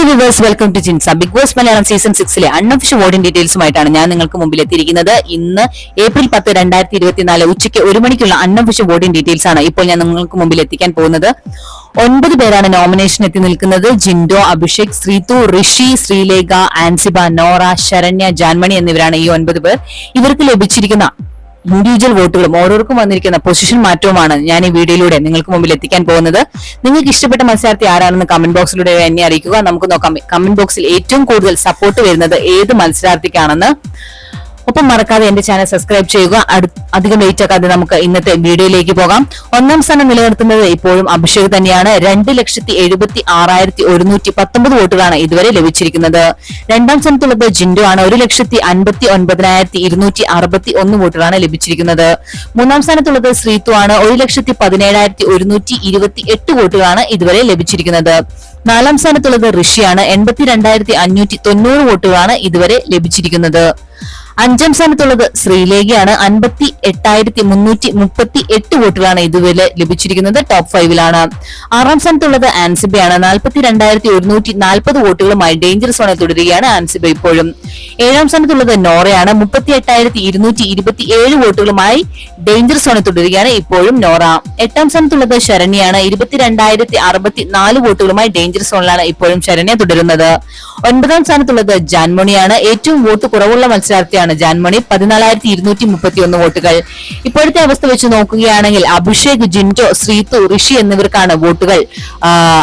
Viewers, welcome to Jinsa. Big boss Malayalam season 6 unofficial voting ഡീറ്റെയിൽസുമായിട്ടാണ് ഞാൻ നിങ്ങൾക്ക് മുമ്പിൽ എത്തിയിരിക്കുന്നത്. ഇന്ന് ഏപ്രിൽ 10, 2024 ഉച്ചയ്ക്ക് 1 മണിക്കുള്ള അൺഒഫീഷ്യൽ വോട്ടിംഗ് ഡീറ്റെയിൽസ് ആണ് ഇപ്പോൾ ഞാൻ നിങ്ങൾക്ക് മുമ്പിൽ എത്തിക്കാൻ പോകുന്നത്. 9 പേരാണ് നോമിനേഷൻ എത്തി നിൽക്കുന്നത്. ജിൻഡോ, അഭിഷേക്, ശ്രീതു, ഋഷി, ശ്രീലേഖ, ആൻസിബ, നോറ, ശരണ്യ, ജാൻമണി എന്നിവരാണ് ഈ 9 പേർ. ഇവർക്ക് ലഭിച്ചിരിക്കുന്ന ഇൻഡിവിജ്വൽ വോട്ടുകളും ഓരോർക്കും വന്നിരിക്കുന്ന പൊസിഷൻ മാറ്റവുമാണ് ഞാൻ ഈ വീഡിയോയിലൂടെ നിങ്ങൾക്ക് മുമ്പിൽ എത്തിക്കാൻ പോകുന്നത്. നിങ്ങൾക്ക് ഇഷ്ടപ്പെട്ട മത്സരാർത്ഥി ആരാണെന്ന് കമന്റ് ബോക്സിലൂടെ എന്നെ അറിയിക്കുക. നമുക്ക് നോക്കാം കമന്റ് ബോക്സിൽ ഏറ്റവും കൂടുതൽ സപ്പോർട്ട് വരുന്നത് ഏത് മത്സരാർത്ഥിക്കാണെന്ന്. ഒപ്പം മറക്കാതെ എന്റെ ചാനൽ സബ്സ്ക്രൈബ് ചെയ്യുക. അധികം വെയിറ്റ് ആക്കാതെ നമുക്ക് ഇന്നത്തെ വീഡിയോയിലേക്ക് പോകാം. 1ാം സ്ഥാനം നിലനിർത്തുന്നത് ഇപ്പോഴും അഭിഷേക് തന്നെയാണ്. 2,76,119 വോട്ടുകളാണ് ഇതുവരെ ലഭിച്ചിരിക്കുന്നത്. 2ാം സ്ഥാനത്തുള്ളത് ജിൻഡോ ആണ്. 1,59,261 വോട്ടുകളാണ് ലഭിച്ചിരിക്കുന്നത്. 3ാം സ്ഥാനത്തുള്ളത് ശ്രീതു ആണ്. 1,17,128 വോട്ടുകളാണ് ഇതുവരെ ലഭിച്ചിരിക്കുന്നത്. 4ാം സ്ഥാനത്തുള്ളത് ഋഷിയാണ്. 82,590 വോട്ടുകളാണ് ഇതുവരെ ലഭിച്ചിരിക്കുന്നത്. 5ാം സ്ഥാനത്തുള്ളത് ശ്രീലേഖയാണ്. 58,338 വോട്ടുകളാണ് ഇതുവരെ ലഭിച്ചിരിക്കുന്നത്. ടോപ്പ് 5ലാണ്. 6ാം സ്ഥാനത്തുള്ളത് ആൻസിബയാണ്. 42,140 വോട്ടുകളുമായി ഡേഞ്ചർ സോണിൽ തുടരുകയാണ് ആൻസിബ ഇപ്പോഴും. 7ാം സ്ഥാനത്തുള്ളത് നോറയാണ്. 38,227 വോട്ടുകളുമായി ഡേഞ്ചർ സോണിൽ തുടരുകയാണ് ഇപ്പോഴും നോറ. 8ാം സ്ഥാനത്തുള്ളത് ശരണ്യാണ്. 22,064 വോട്ടുകളുമായി ഡേഞ്ചർ സോണിലാണ് ഇപ്പോഴും ശരണ്യ തുടരുന്നത്. 9ാം സ്ഥാനത്തുള്ളത് ജാൻമണിയാണ്. ഏറ്റവും വോട്ട് കുറവുള്ള മത്സരാർത്ഥിയാണ് ജാൻമണി. 14,231 വോട്ടുകൾ. ഇപ്പോഴത്തെ അവസ്ഥ വെച്ച് നോക്കുകയാണെങ്കിൽ അഭിഷേക്, ജിൻഡോ, ശ്രീതു, ഋഷി എന്നിവർക്കാണ് വോട്ടുകൾ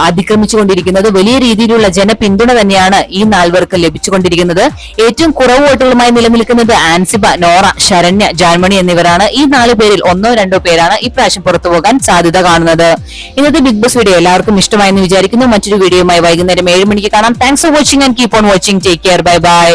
അതിക്രമിച്ചുകൊണ്ടിരിക്കുന്നത്. വലിയ രീതിയിലുള്ള ജനപിന്തുണ തന്നെയാണ് ഈ 4 പേർക്ക് ലഭിച്ചുകൊണ്ടിരിക്കുന്നത്. ഏറ്റവും കുറവ് വോട്ടുകളുമായി നിലനിൽക്കുന്നത് ആൻസിബ, നോറ, ശരണ്യ, ജാൻമണി എന്നിവരാണ്. ഈ 4 പേരിൽ 1-2 പേരാണ് ഇപ്രാവശ്യം പുറത്തു പോകാൻ സാധ്യത കാണുന്നത്. ഇന്നത്തെ ബിഗ് ബോസ് വീഡിയോ എല്ലാവർക്കും ഇഷ്ടമായെന്ന് വിചാരിക്കുന്നു. മറ്റൊരു വീഡിയോയുമായി വൈകുന്നേരം 7 മണിക്ക് കാണാം. Thanks for watching and keep on watching. Take care. Bye bye.